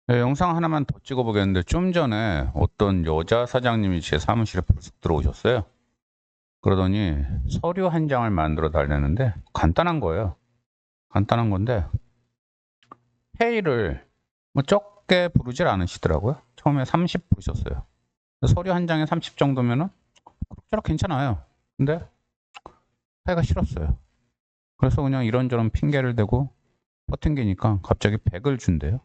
네, 영상 하나만 더 찍어보겠는데 좀 전에 어떤 여자 사장님이 제 사무실에 불쑥 들어오셨어요. 그러더니 서류 한 장을 만들어 달라는데 간단한 거예요. 간단한 건데 회의를 뭐 적게 부르질 않으시더라고요. 처음에 30 부르셨어요. 서류 한 장에 30 정도면은 그럭저럭 괜찮아요. 근데 회의가 싫었어요. 그래서 그냥 이런저런 핑계를 대고 버팅기니까 갑자기 100을 준대요.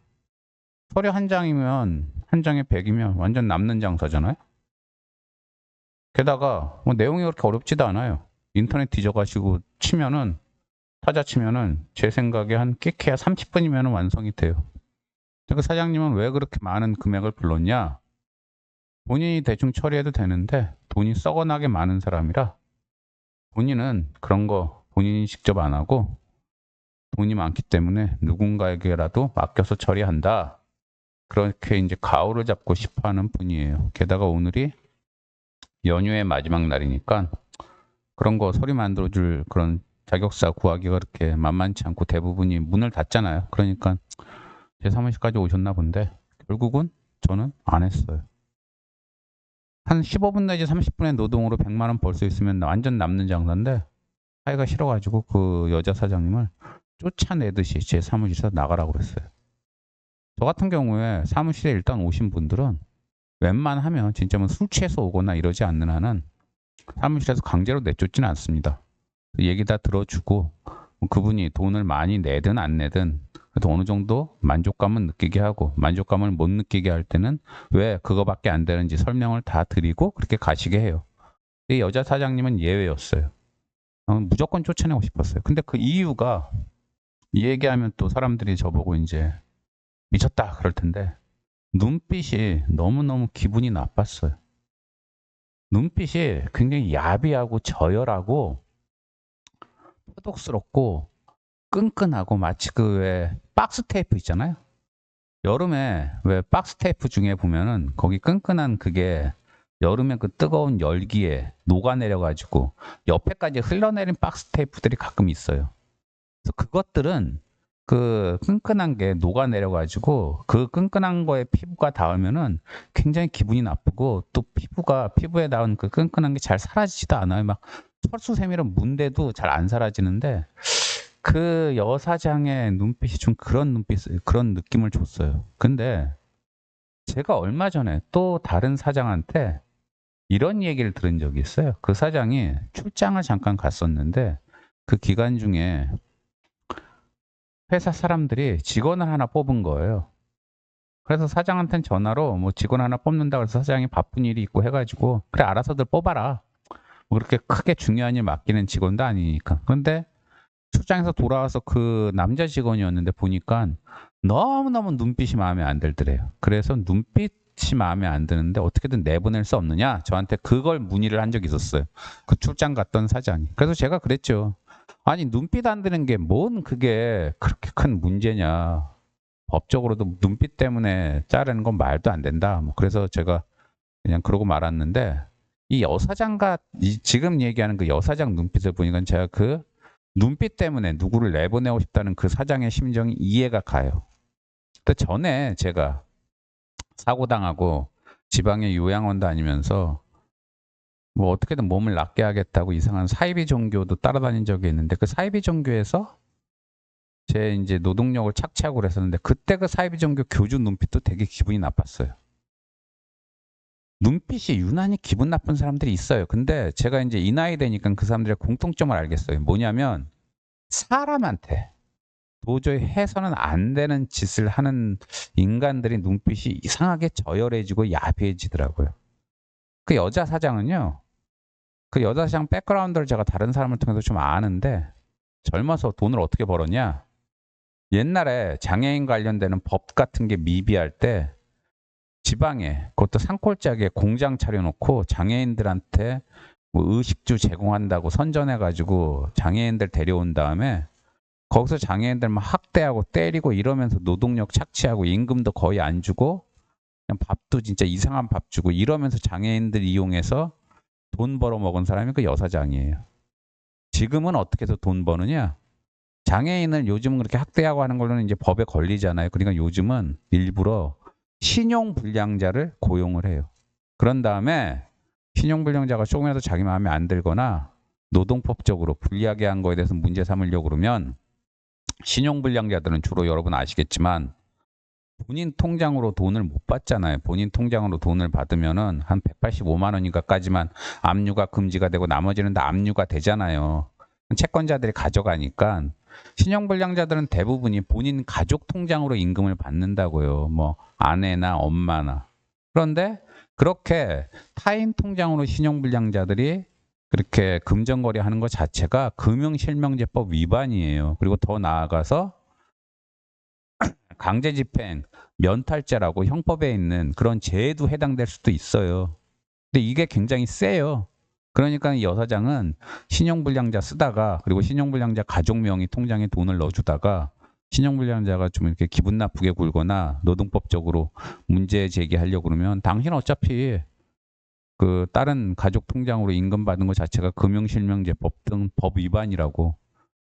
서류 한 장이면 한 장에 100이면 완전 남는 장사잖아요. 게다가 뭐 내용이 그렇게 어렵지도 않아요. 인터넷 뒤져가지고 치면은 타자 치면은 제 생각에 한 끼케야 30분이면 완성이 돼요. 그 사장님은 왜 그렇게 많은 금액을 불렀냐? 본인이 대충 처리해도 되는데 돈이 썩어나게 많은 사람이라 본인은 그런 거 본인이 직접 안 하고 돈이 많기 때문에 누군가에게라도 맡겨서 처리한다. 그렇게 이제 가오를 잡고 싶어 하는 분이에요. 게다가 오늘이 연휴의 마지막 날이니까 그런 거 서류 만들어줄 그런 자격사 구하기가 그렇게 만만치 않고 대부분이 문을 닫잖아요. 그러니까 제 사무실까지 오셨나 본데 결국은 저는 안 했어요. 한 15분 내지 30분의 노동으로 100만 원 벌 수 있으면 완전 남는 장사인데 하기가 싫어가지고 그 여자 사장님을 쫓아내듯이 제 사무실에서 나가라고 그랬어요. 저 같은 경우에 사무실에 일단 오신 분들은 웬만하면 진짜 뭐 술 취해서 오거나 이러지 않는 한은 사무실에서 강제로 내쫓지는 않습니다. 얘기 다 들어주고 그분이 돈을 많이 내든 안 내든 그래도 어느 정도 만족감은 느끼게 하고 만족감을 못 느끼게 할 때는 왜 그거밖에 안 되는지 설명을 다 드리고 그렇게 가시게 해요. 이 여자 사장님은 예외였어요. 무조건 쫓아내고 싶었어요. 근데 그 이유가 이 얘기하면 또 사람들이 저보고 이제 미쳤다 그럴 텐데 눈빛이 너무너무 기분이 나빴어요. 눈빛이 굉장히 야비하고 저열하고 표독스럽고 끈끈하고 마치 그 왜 박스 테이프 있잖아요. 여름에 왜 박스 테이프 중에 보면은 거기 끈끈한 그게 여름에 그 뜨거운 열기에 녹아내려 가지고 옆에까지 흘러내린 박스 테이프들이 가끔 있어요. 그래서 그것들은 그 끈끈한 게 녹아내려 가지고 그 끈끈한 거에 피부가 닿으면은 굉장히 기분이 나쁘고 또 피부에 닿은 그 끈끈한 게 잘 사라지지도 않아요. 막 철수세미로 문대도 잘 안 사라지는데 그 여사장의 눈빛이 좀 그런 느낌을 줬어요. 근데 제가 얼마 전에 또 다른 사장한테 이런 얘기를 들은 적이 있어요. 그 사장이 출장을 잠깐 갔었는데 그 기간 중에 회사 사람들이 직원을 하나 뽑은 거예요. 그래서 사장한테는 전화로 뭐 직원 하나 뽑는다 그래서 사장이 바쁜 일이 있고 해가지고 그래 알아서들 뽑아라. 뭐 그렇게 크게 중요한 일 맡기는 직원도 아니니까. 근데 출장에서 돌아와서 그 남자 직원이었는데 보니까 너무너무 눈빛이 마음에 안 들더래요. 그래서 눈빛이 마음에 안 드는데 어떻게든 내보낼 수 없느냐? 저한테 그걸 문의를 한 적이 있었어요. 그 출장 갔던 사장이. 그래서 제가 그랬죠. 아니 눈빛 안 드는 게 뭔 그게 그렇게 큰 문제냐. 법적으로도 눈빛 때문에 자르는 건 말도 안 된다. 뭐 그래서 제가 그냥 그러고 말았는데 이 여사장과 지금 얘기하는 그 여사장 눈빛을 보니까 제가 그 눈빛 때문에 누구를 내보내고 싶다는 그 사장의 심정이 이해가 가요. 그 전에 제가 사고당하고 지방에 요양원 다니면서 뭐 어떻게든 몸을 낫게 하겠다고 이상한 사이비 종교도 따라다닌 적이 있는데 그 사이비 종교에서 제 이제 노동력을 착취하고 그랬었는데 그때 그 사이비 종교 교주 눈빛도 되게 기분이 나빴어요. 눈빛이 유난히 기분 나쁜 사람들이 있어요. 근데 제가 이제 이 나이 되니까 그 사람들의 공통점을 알겠어요. 뭐냐면 사람한테 도저히 해서는 안 되는 짓을 하는 인간들이 눈빛이 이상하게 저열해지고 야비해지더라고요. 그 여자 사장은요. 그 여자 사장 백그라운드를 제가 다른 사람을 통해서 좀 아는데 젊어서 돈을 어떻게 벌었냐? 옛날에 장애인 관련되는 법 같은 게 미비할 때 지방에 그것도 산골짜기에 공장 차려놓고 장애인들한테 뭐 의식주 제공한다고 선전해가지고 장애인들 데려온 다음에 거기서 장애인들 막 학대하고 때리고 이러면서 노동력 착취하고 임금도 거의 안 주고 그냥 밥도 진짜 이상한 밥 주고 이러면서 장애인들 이용해서 돈 벌어 먹은 사람이 그 여사장이에요. 지금은 어떻게 해서 돈 버느냐? 장애인을 요즘은 그렇게 학대하고 하는 걸로는 이제 법에 걸리잖아요. 그러니까 요즘은 일부러 신용불량자를 고용을 해요. 그런 다음에 신용불량자가 조금이라도 자기 마음에 안 들거나 노동법적으로 불리하게 한 거에 대해서 문제 삼으려고 그러면 신용불량자들은 주로 여러분 아시겠지만 본인 통장으로 돈을 못 받잖아요. 본인 통장으로 돈을 받으면은 한 185만 원인가까지만 압류가 금지가 되고 나머지는 다 압류가 되잖아요. 채권자들이 가져가니까 신용불량자들은 대부분이 본인 가족 통장으로 임금을 받는다고요. 뭐 아내나 엄마나. 그런데 그렇게 타인 통장으로 신용불량자들이 그렇게 금전거래 하는 것 자체가 금융실명제법 위반이에요. 그리고 더 나아가서 강제집행, 면탈죄라고 형법에 있는 그런 죄에도 해당될 수도 있어요. 근데 이게 굉장히 세요. 그러니까 이 여사장은 신용불량자 쓰다가 그리고 신용불량자 가족 명의 통장에 돈을 넣어주다가 신용불량자가 좀 이렇게 기분 나쁘게 굴거나 노동법적으로 문제 제기하려고 그러면 당신 어차피 그 다른 가족 통장으로 임금 받은 것 자체가 금융실명제법 등 법 위반이라고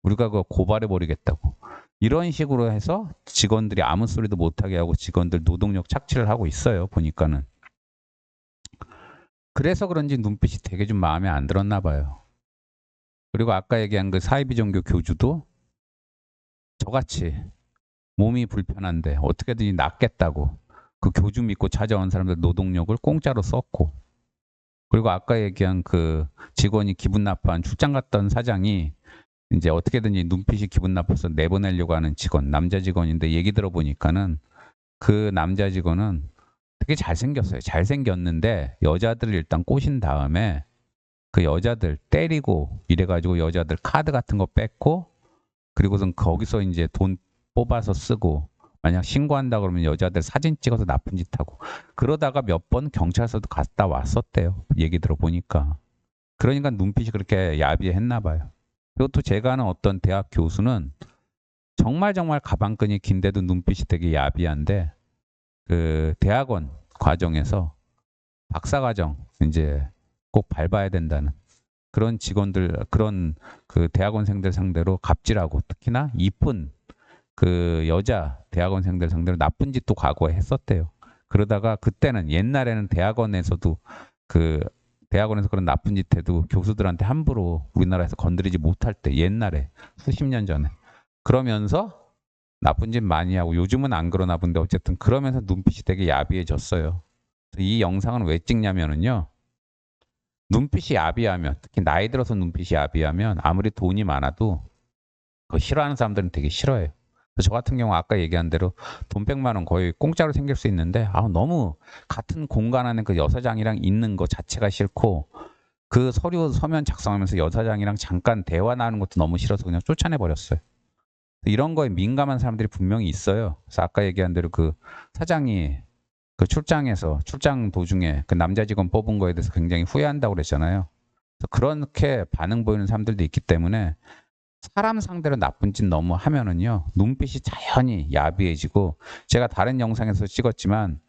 우리가 그거 고발해 버리겠다고 이런 식으로 해서 직원들이 아무 소리도 못하게 하고 직원들 노동력 착취를 하고 있어요. 보니까는. 그래서 그런지 눈빛이 되게 좀 마음에 안 들었나 봐요. 그리고 아까 얘기한 그 사이비종교 교주도 저같이 몸이 불편한데 어떻게든 낫겠다고 그 교주 믿고 찾아온 사람들 노동력을 공짜로 썼고 그리고 아까 얘기한 그 직원이 기분 나빠한 출장 갔던 사장이 이제 어떻게든지 눈빛이 기분 나빠서 내보내려고 하는 직원, 남자 직원인데 얘기 들어보니까는 그 남자 직원은 되게 잘생겼어요. 잘생겼는데 여자들을 일단 꼬신 다음에 그 여자들 때리고 이래가지고 여자들 카드 같은 거 뺏고 그리고선 거기서 이제 돈 뽑아서 쓰고 만약 신고한다 그러면 여자들 사진 찍어서 나쁜 짓 하고 그러다가 몇 번 경찰서도 갔다 왔었대요. 얘기 들어보니까. 그러니까 눈빛이 그렇게 야비했나 봐요. 그리고 또 제가 아는 어떤 대학 교수는 정말 가방끈이 긴데도 눈빛이 되게 야비한데 그 대학원 과정에서 박사과정 이제 꼭 밟아야 된다는 그런 직원들 그런 그 대학원생들 상대로 갑질하고 특히나 이쁜 그 여자 대학원생들 상대로 나쁜 짓도 과거에 했었대요. 그러다가 그때는 옛날에는 대학원에서도 그 대학원에서 그런 나쁜 짓 해도 교수들한테 함부로 우리나라에서 건드리지 못할 때 옛날에 수십 년 전에 그러면서 나쁜 짓 많이 하고 요즘은 안 그러나 본데 어쨌든 그러면서 눈빛이 되게 야비해졌어요. 이 영상은 왜 찍냐면은요. 눈빛이 야비하면 특히 나이 들어서 눈빛이 야비하면 아무리 돈이 많아도 그거 싫어하는 사람들은 되게 싫어해요. 저 같은 경우 아까 얘기한 대로 돈 100만 원 거의 공짜로 생길 수 있는데 너무 같은 공간 안에 그 여사장이랑 있는 거 자체가 싫고 그 서류 서면 작성하면서 여사장이랑 잠깐 대화 나누는 것도 너무 싫어서 그냥 쫓아내 버렸어요. 이런 거에 민감한 사람들이 분명히 있어요. 그래서 아까 얘기한 대로 그 사장이 그 출장 도중에 그 남자 직원 뽑은 거에 대해서 굉장히 후회한다고 그랬잖아요. 그래서 그렇게 반응 보이는 사람들도 있기 때문에 사람 상대로 나쁜 짓 너무 하면은요 눈빛이 자연히 야비해지고 제가 다른 영상에서 찍었지만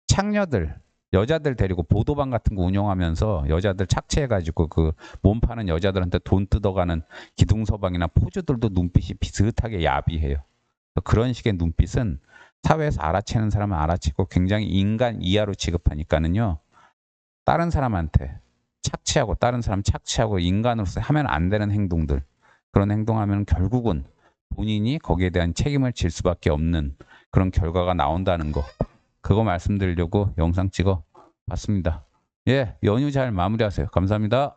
창녀들 여자들 데리고 보도방 같은 거 운영하면서 여자들 착취해가지고 그 몸 파는 여자들한테 돈 뜯어가는 기둥서방이나 포주들도 눈빛이 비슷하게 야비해요. 그런 식의 눈빛은 사회에서 알아채는 사람은 알아채고 굉장히 인간 이하로 취급하니까는요 다른 사람한테 착취하고 다른 사람 착취하고 인간으로서 하면 안 되는 행동들 그런 행동하면 결국은 본인이 거기에 대한 책임을 질 수밖에 없는 그런 결과가 나온다는 거. 그거 말씀드리려고 영상 찍어 봤습니다. 예, 연휴 잘 마무리하세요. 감사합니다.